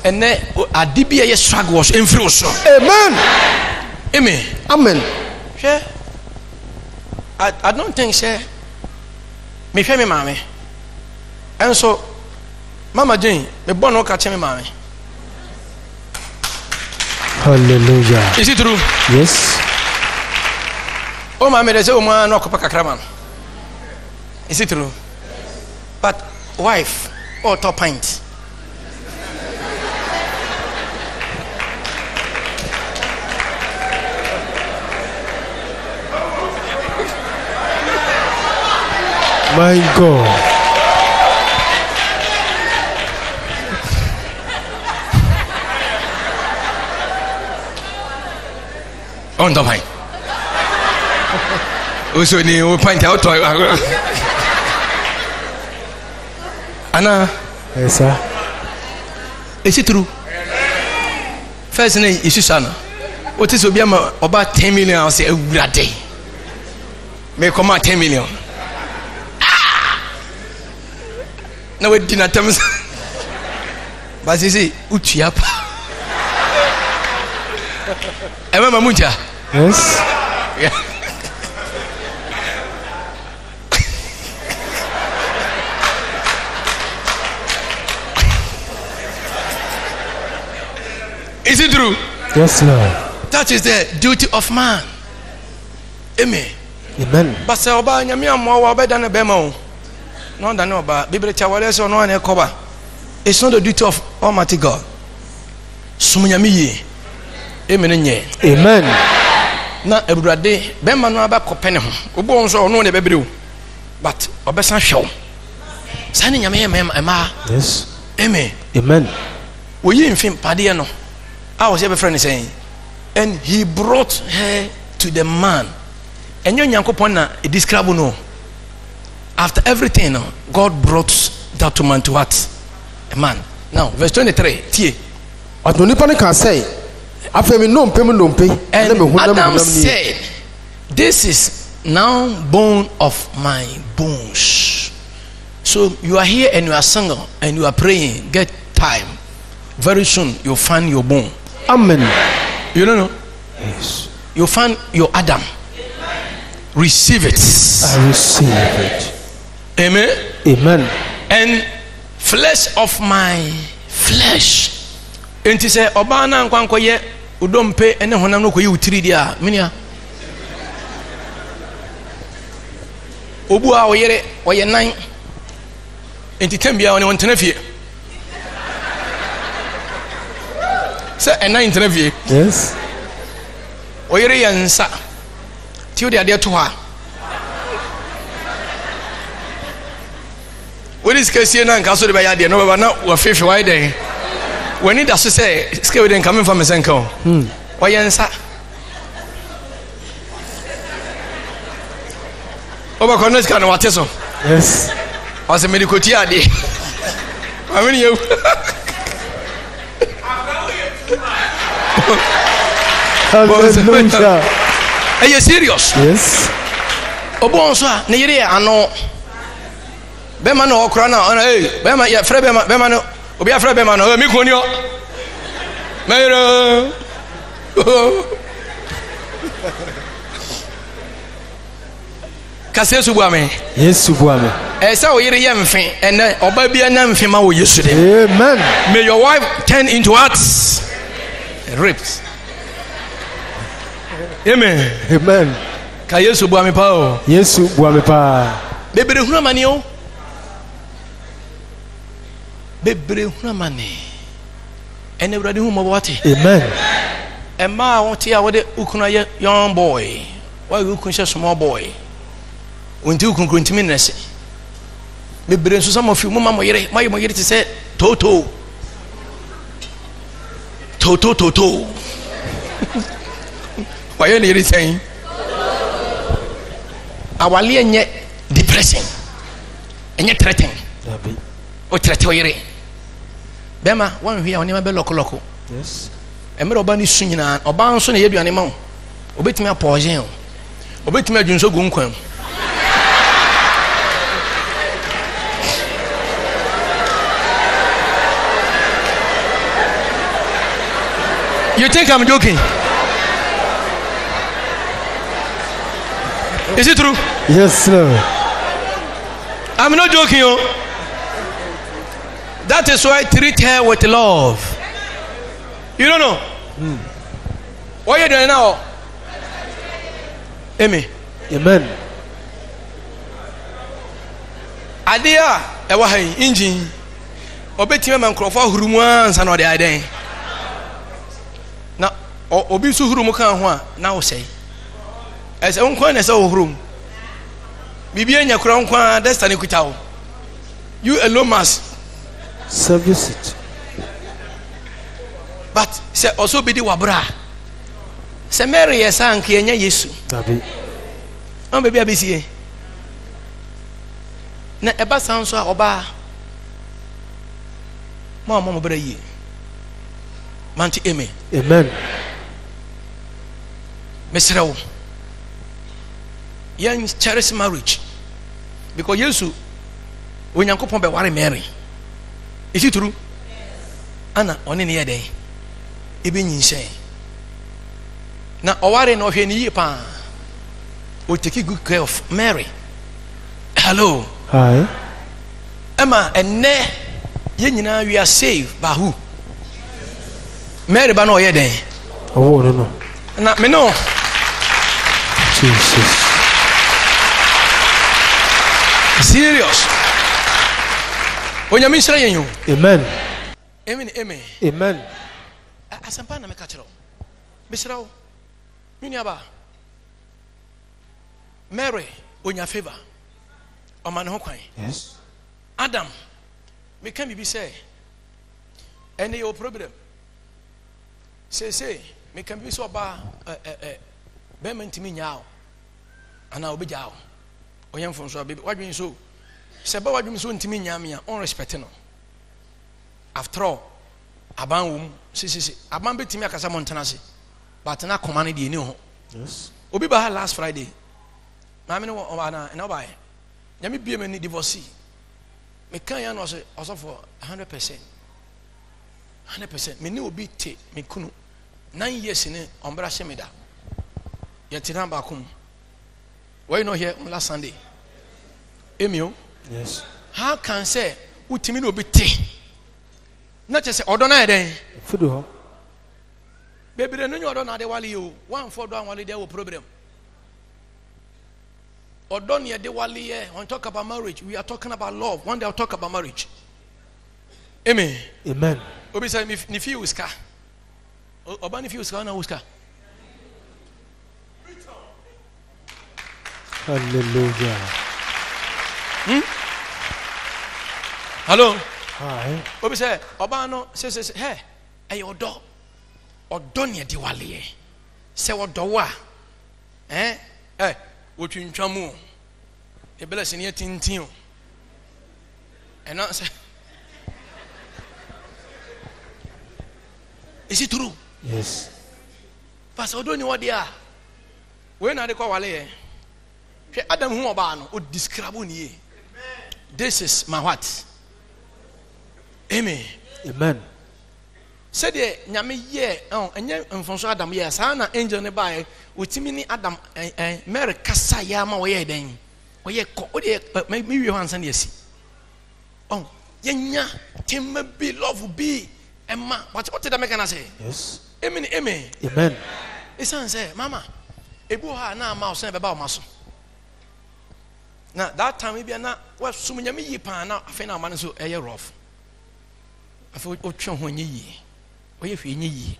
A: ene ade bi ye struggle was enfiri wo so.
B: Amen.
A: Amen.
B: Amen.
A: She I don't think she me hwe me maame enso mama Jane me bo no ka che me maame.
B: Hallelujah.
A: Is it true?
B: Yes.
A: Oh, my mother said, "Oh, man, no kopakakraman." Is it true? But wife, oh, top pint.
B: My God.
A: On the pine. Also, you point out. Anna,
B: Yes, sir.
A: is it true? First name is Susanna. What is about 10 million? I'll say a day. May come out 10 million. No, we did not tell me. But you see, Uchiapa. I remember Munja.
B: Yes.
A: Yeah. Is it true?
B: Yes, Lord.
A: That is the duty of man. Amen.
B: Amen.
A: But say oba nyame amoa oba da na bema o. No da na oba Bible chawale so no na ekoba. It's not the duty of Almighty God. Sumunyame ye. Amen nye.
B: Amen.
A: Na Awurade bema no aba kopene ho. Obo nso ono ne bebre o. But obesan hwew. Sane nyame ye ema.
B: Yes.
A: Amen.
B: Amen.
A: We yi mfim pade no. I was ever friend saying, and he brought her to the man. And you Yankopon na describe no. After everything, God brought that man to what? A man. Now, verse 23. Tie. And Adam said, this is now bone of my bones. So you are here and you are single and you are praying. Get time. Very soon you'll find your bone.
B: Amen.
A: You don't know?
B: Yes.
A: You'll find your Adam. Receive it.
B: I receive it.
A: Amen.
B: Amen.
A: And flesh of my flesh. And he said, Obana nkwankoye udompe ene honam no koyi utiri dia. Minia. Obu a oyere oye nan. Enti tembia one wontena fie. Say a 9 interview.
B: Yes.
A: Oyere yansa. Ti de ade to ha. When is kesi na nka so de ba ya de no ba na wa fefe why den. When it so say ske we den coming from senko. Oyensa. Oba kono ska na wate so.
B: Yes.
A: O se medikoti ade. Ameni you.
B: Hallelujah.
A: Are you serious?
B: Yes.
A: Obo so a na yire ano bema na okra na eh bema ya frɛ bema no obi afrɛ bema no mi koni o mero kase subu ame
B: Yes, Subuame.
A: say o yire ye mfe ene oba bia na mfe ma wo Yesu de.
B: Amen.
A: May your wife turn into what? Ribs. Amen.
B: Amen.
A: Ka Yesu bu ame pa o.
B: Yes, Subuame pa.
A: Bebre huna mani o. Bebre huna mani. Ene Awurade hu mo wate.
B: Amen.
A: Emma wonte a wode ukuna ye young boy. Why ukun she small boy? Wonte ukun krontimi nese. Bebre nso some of you mama mo yere te say toto. Why you need saying? Awale enye depression. Enye threatening. O threat o yere. Bema wan hwe a onema be lokolo.
B: Yes.
A: Emre oba ni su nyina oba nso na yeduane ma wo. Obetimi apoje o. Obetimi adwunso gu nkwan. You think I'm joking? Is it true?
B: Yes, Lord.
A: I'm not joking, yo. That is why I treat her with love. You don't know? What are you doing now? Amy.
B: Amen.
A: Adia, ewa hai engine. Obetime man krofo hurumu ansa na ode aden. Na obi su hurumu kan ho a na wo sei. Ese unkwan na se wo hurum. Bibi anya kura unkwan destiny kutawo. You alone must
B: service it.
A: but say also be the wabra. se Mary yesa anke enya Yesu
B: Abi.
A: on baby abesie na eba san so a oba mo bra yi manti amen.
B: Amen.
A: Mesrew yan cherish marriage because Yesu onyankopon be ware Mary. Is it true? Ana one ne yede ebe nyinshen na oware na ohwe ni yi pa o take good care of Mary. Hello.
B: Hi.
A: Emma enne ye nyina we are saved by who? Mary ba na o yede.
B: Oh no no.
A: Na me no.
B: Jesus.
A: Serious. Onyame nsira yen yo.
B: Amen.
A: Amen. Amen.
B: Amen.
A: Asampa na me ka kiro. Bisira wo. Mini aba. Mary onya favor. O man ho kwan.
B: Yes.
A: Adam. Me can be say. Any your problem. Say me can be so ba be mentimi nyaaw. Ana obejaaw. Oyam fon so baby. Wadwen so. Se ba wadwen so ntimi nyaame a on respect no. After all, aban wom si aban betimi akasa montana se. But na command de ni ho.
B: Yes.
A: Obi ba last Friday. Na me no na na ba. Nyame bie me ni divorce. Me kan ya no so for 100%. 100%. Me ni obi te me kunu 9 years ni ombra shemeda. Ye tiran ba kum. Why not here on last Sunday? Emio?
B: Yes.
A: How can say utimi no be te? Not just say odona eden.
B: Fudu ho.
A: Baby no you odona de wali you. One for don wali there problem. Odon de wali on talk about marriage. We are talking about love. One day I'll talk about marriage. Amen.
B: Amen.
A: Obi say ni fi uska. Oba ni fi uska na uska.
B: Hallelujah.
A: Hello.
B: Hi.
A: Obi say oba no say hey e odo ne de wale say odo wa wotwintwa mu e bless ne tintin o and say is it true?
B: Yes.
A: Pastor odo ni wode a we na de kwa wale Adam hu oba no o describe ni this is my what? Amen.
B: Amen.
A: Said the nyame ye enye mfonso Adam ye sa na angel ne bae otimi ni Adam Mary kasa ya ma wo ye den wo ye ko wo de me wi hansan de asi yenya temma bi love bi emma what did I make an say?
B: Yes.
A: Amen. Amen.
B: Amen.
A: Isan say mama ebu ha na ma o sen be ba o maso na that time bi na wa sum nyame yi pa na afi na ma so eye rough afi o twa ho nyi yi o ye fi nyi yi.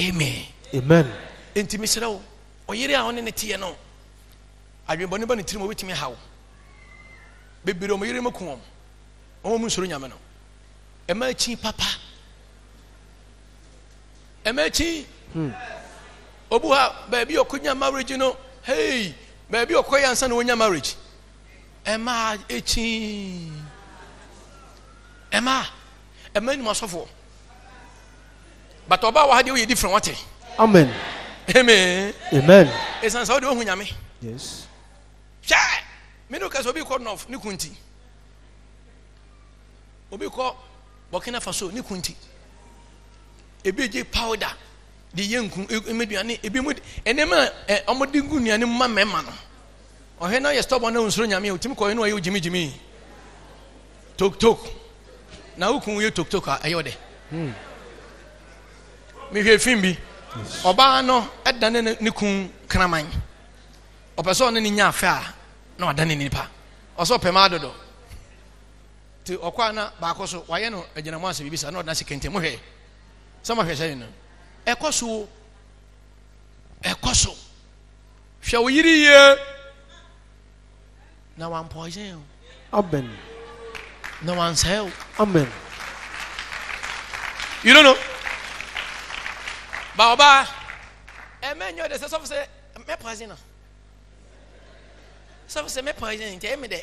A: Amen.
B: Amen.
A: Enti misira wo o yire a one ne tie no adwenbɔ ne ba ne tirim o betimi hawo bebere o yire makum o mu nsoro nyame no ema chi papa ema chi obu ha ba bi okonya marriage no hey ba bi okoya nsa na wonya marriage ema echi ema ni masofo but oba wa hade we different what?
B: Amen.
A: Amen.
B: Amen.
A: Esan sa o de ohun nyame.
B: Yes.
A: Sha me no kaso bi ko nof ni kunti obi ko Burkina Faso ni kunti ebi je powder di yenku emeduane ebi mu enema omodi gunuane mma mema no ohe na ye stop on na unsuro nyame otimi ko eno ayo jimi tok na ukun ye tok ayo de mi hwe film bi oba no edane ne kun kraman opeso ne nya afa na odane ne nipa oso pema dodo ti okwa na ba akoso waye no agina mo ase bibisa na odana sekente mo hwe sama hwe sey no ekoso hwe wo yiri ye na wan poison
B: Amen.
A: na wan sell.
B: Amen.
A: You don't know Baba man, you're the soft say, me poison. So say me poison, tell me there.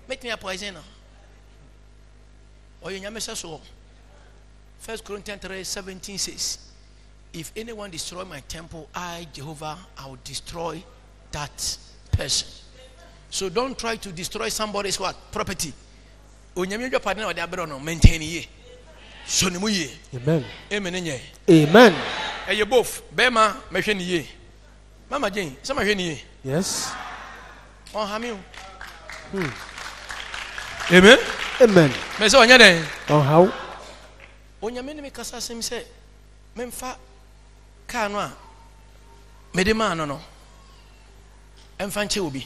A: Make me a poisoner. Or you never so. 1 Corinthians 3:17 says, if anyone destroy my temple, I, Jehovah, I will destroy that person. So don't try to destroy somebody's what? Property. Onyame your partner or the no maintain ye. So ni mu ye. Amen. Amen.
B: Amen.
A: And you both Bema mehwe ni ye. Mama Jane, some mehwe ni ye.
B: Yes.
A: Oh hamiu. Amen.
B: Amen.
A: Me so onya den.
B: Oh how?
A: Onyame ni me kasa sem se memfa ka no a me de ma no no. Emfa nche obi.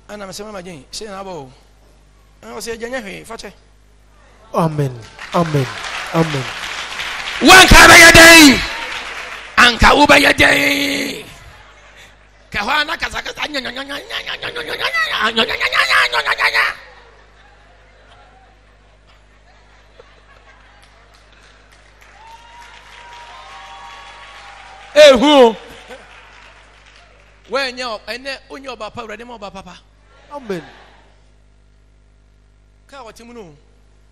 A: Ana me se mama Jane, se na ba o. Ana se janya hwe fa che.
B: Amen. Amen. Amen.
A: Wanka ba ya den. Anka uba ya den. Ka hwa na kasa kasa nya. Who? When you and only about power, ready more papa.
B: Amen.
A: Kawatimuno,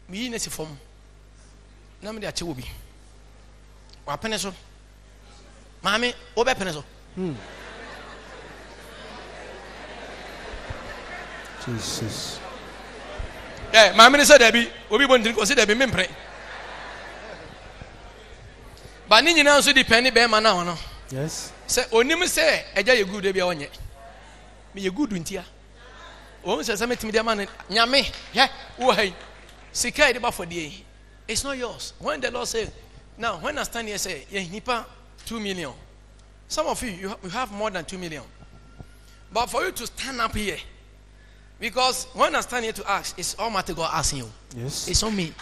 A: me in a form. Namely, a chubi. Or peneso. Mammy, over peneso.
B: Jesus.
A: Yeah, my minister Debbie, we want to consider Debbie Mimpre. But Nini now so depend Bema now, no?
B: Yes.
A: Say, only say, a jay good baby on ye. Me a good winter. Oh, says I met me the man, Yame, yeah, why? Sika the buffer day. It's not yours. When the Lord says, now, when I stand here, say, yeah, nipa 2 million. Some of you have more than 2 million. But for you to stand up here, because when I stand here to ask, it's Almighty God asking you.
B: Yes.
A: It's on me.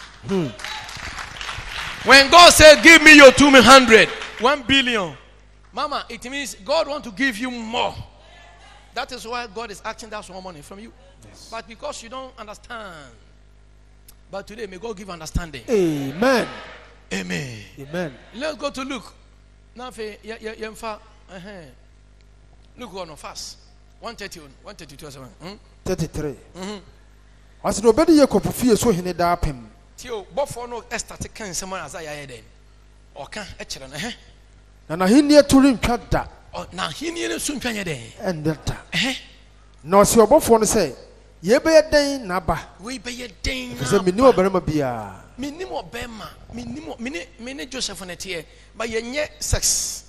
A: When God said, give me your 200, 1 billion, Mama, it means God wants to give you more. That is why God is asking that small money from you. Yes. But because you don't understand. But today, may God give understanding.
B: Amen.
A: Amen.
B: Amen.
A: Let's go to Luke. Now, Luke 1 fast. 131, 132,
B: 33. As nobody ye could fear so he da pem.
A: Tio, Buffalo no estate can someone as I had then. Or can a children, eh?
B: And I hear to ring cut that.
A: Oh, now he near soon can you day.
B: And that. No, see your Buffalo say, ye be a day, naba.
A: We be a day.
B: Because I know Berma Bia.
A: Minimo Bema, Minnie Joseph on a tear, but ye sex.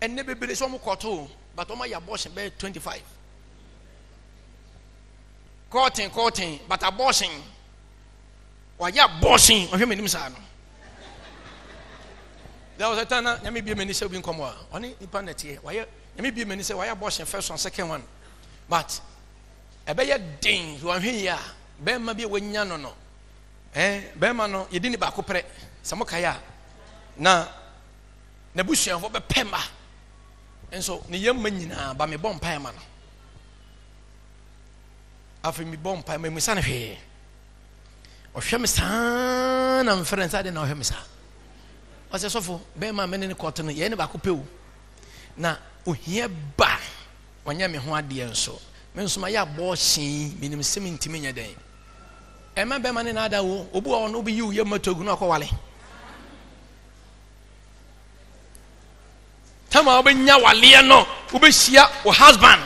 A: And never be some quarto, but on my abortion bed 25. Courting, but abortion. Why, ya abortion of him in himself. There was a time, let me be a minister being come only Nipaneti. Why, let me be a minister, why abortion first one, second one. But a better ding, who are here, Ben may be when no. Bemano, you didn't back up Samokaya. Now, Nebuchadnezzar of a Pemba. And so, the young men by me bomb payman. After me bomb pay me son of here. Or Shemisan and friends, I didn't know him, sir. What's a sofa? Bema men in the cotton, yen back up. Now, we hear back when you me one dear so. Mensumaya bossing, meaning seeming to me a day. Emma Beman and Ada, Obu or no be you, your motor, no quality. Tama obe nyawa liano obe hia o husband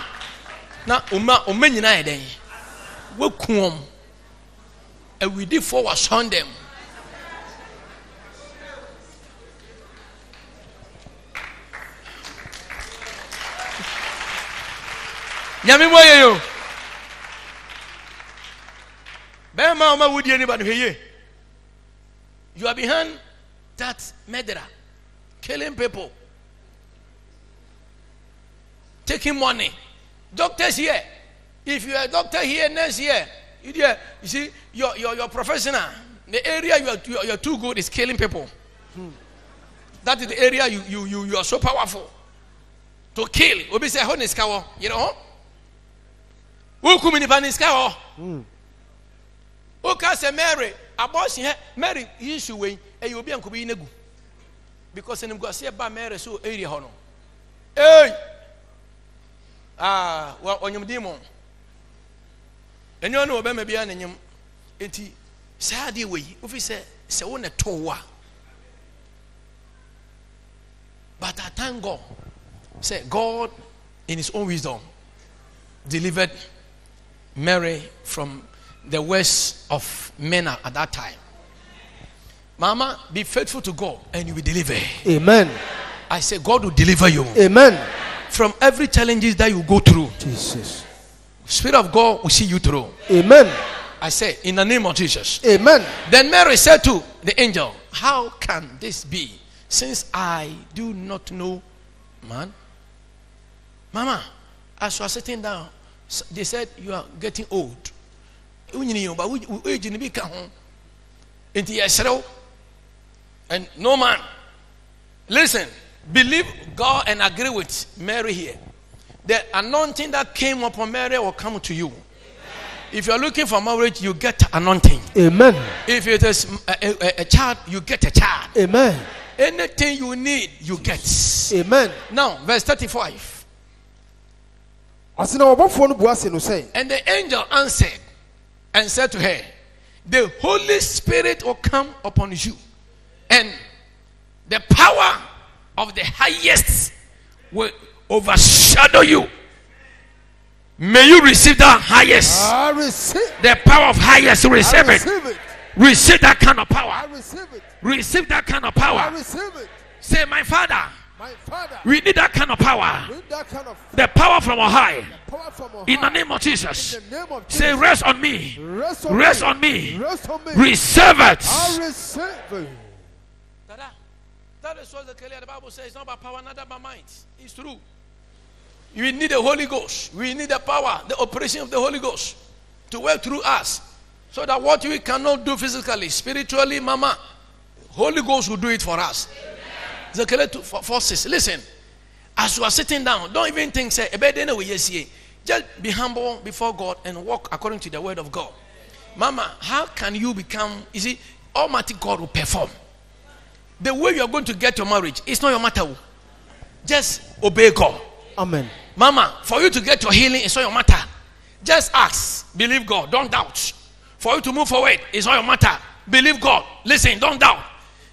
A: na o manyina eden wakum a we did for was on them nyame moye yo be ma o ma wudi anybody heye you are behind that murderer killing people, taking money. Doctors here, if you are a doctor here, nurse here, you see your professional, the area you are too good is killing people. That is the area you are so powerful to kill. Obi say ho niskawo, you know? Who come in niskawo? Who can say Mary, abortion Mary issue way, e obi anko bi negu. because in Guasia by Mary so 80 hono. Hey! Well, on your demon. And you know about maybe an him. Eti Sadi way, if he said, so on a toa. But I thank God. Say God in his own wisdom delivered Mary from the worst of men at that time. Mama, be faithful to God and you will deliver.
B: Amen.
A: I say God will deliver you.
B: Amen.
A: From every challenges that you go through.
B: Jesus.
A: Spirit of God will see you through.
B: Amen.
A: I say in the name of Jesus.
B: Amen.
A: Then Mary said to the angel, how can this be, since I do not know man? Mama, as you are sitting down, they said you are getting old. And no man, listen, believe God and agree with Mary here. The anointing that came upon Mary will come to you. If you are looking for marriage, you get anointing. Amen. If it is a child, you get a child. Amen. Anything you need, you get. Amen. Now, verse 35. And the angel answered and said to her, the Holy Spirit will come upon you, and the power of the highest will overshadow you. May you receive that highest. I receive. The power of highest, receive it. Receive that kind of power. I receive it. Receive that kind of power. I receive it. Say, my Father. My Father. We need that kind of power. The power from on high. In the name of Jesus. Say, rest on me. Rest on me. Receive it. I receive it. That is what the Bible says. It's not about power, not about might. It's true. We need the Holy Ghost. We need the power, the operation of the Holy Ghost to work through us. So that what we cannot do physically, spiritually, Mama, Holy Ghost will do it for us. The forces. Listen, as you are sitting down, don't even think, say, just be humble before God and walk according to the word of God. Mama, how can you become, you see, Almighty God will perform. The way you are going to get your marriage, it's not your matter. Just obey God. Amen. Mama, for you to get your healing, it's not your matter. Just ask, believe God, don't doubt. For you to move forward, it's not your matter. Believe God. Listen, don't doubt.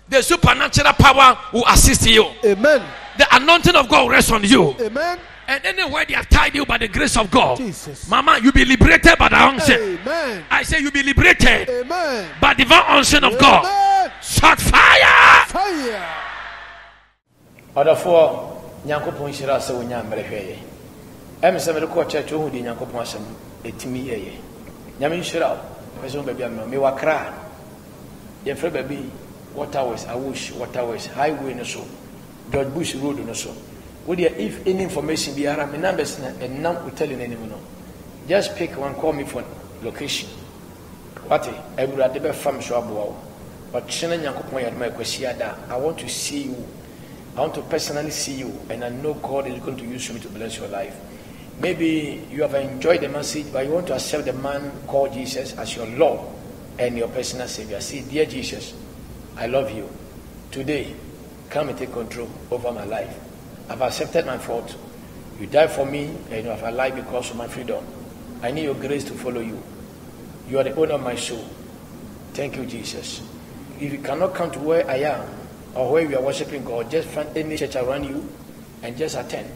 A: The supernatural power will assist you. Amen. The anointing of God will rest on you. Amen. And anywhere they have tied you by the grace of God, Jesus. Mama, you be liberated by the unction. Amen. I say you be liberated. Amen. By divine unction of God. Shot fire. Fire. Other four. Nyankopon shira se wonya mmerehwe em se me ko church ohu di Nyankopon asem etimi yeye nyame shira person ba bia me wakra ye frɛ ba bi waterways awush waterways highway no so George Bush road no so wo dia if any information bi ara me numbers na enam ko tell nani no just pick one, call me for location what everybody be fam so aboa but chena Nyankopon ya ma kwahia da I want to see you. I want to personally see you, and I know God is going to use me to bless your life. Maybe you have enjoyed the message, but you want to accept the man called Jesus as your Lord and your personal Savior. Say, dear Jesus, I love you. Today, come and take control over my life. I've accepted my fault. You died for me, and you have a life because of my freedom. I need your grace to follow you. You are the owner of my soul. Thank you, Jesus. If you cannot come to where I am, or where we are worshiping God, just find any church around you and just attend.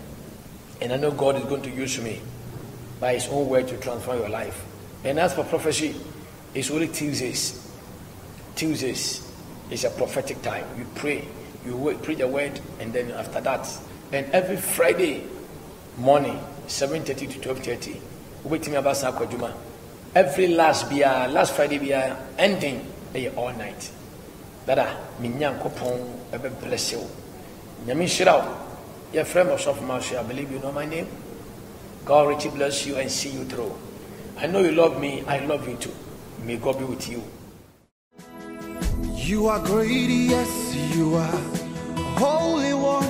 A: And I know God is going to use me by his own word to transform your life. And as for prophecy, it's only Tuesdays. Tuesdays is a prophetic time. You pray, you preach the word, and then after that, and every Friday morning, 7:30 to 12:30, wait me about Sakwaduma. Every last Friday, ending all night. Dada, Nyankopon ebe bless you. Nyame shira your friend of Marshall, I believe you know my name. God richly bless you and see you through. I know you love me, I love you too. May God be with you.
D: You are great, yes, you are Holy One.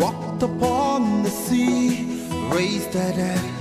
D: Walked upon the sea, raised the dead.